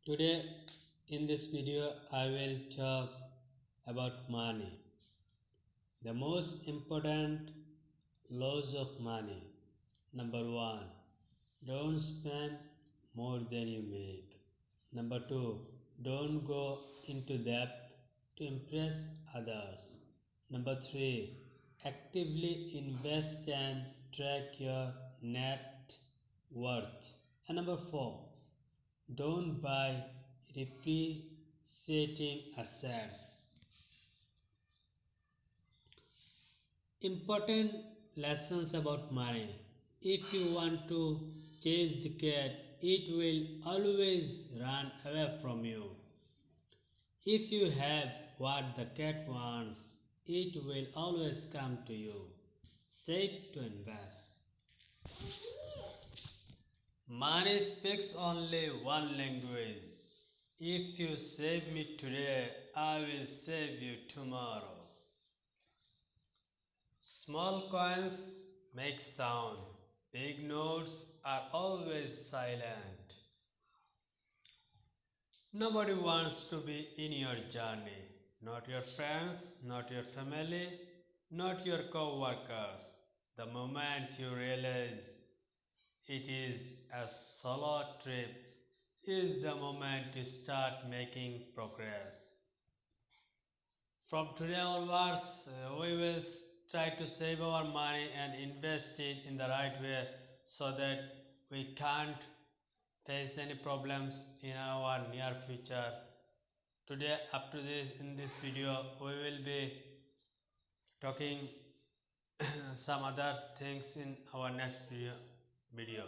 Today in this video I will talk about money. The most important laws of money. Number 1. Don't spend more than you make. Number 2. Don't go into debt to impress others. Number 3. Actively invest and track your net worth. And number 4. Don't buy depreciating assets. Important lessons about money. If you want to chase the cat, it will always run away from you. If you have what the cat wants, it will always come to you. Save to invest. Money speaks only one language. If you save me today, I will save you tomorrow. Small coins make sound. Big notes are always silent. Nobody wants to be in your journey. Not your friends, not your family, not your co-workers. The moment you realize it is a solo trip is the moment to start making progress. From today onwards, we will try to save our money and invest it in the right way so that we can't face any problems in our near future. Today, up to this in this video, we will be talking some other things in our next video.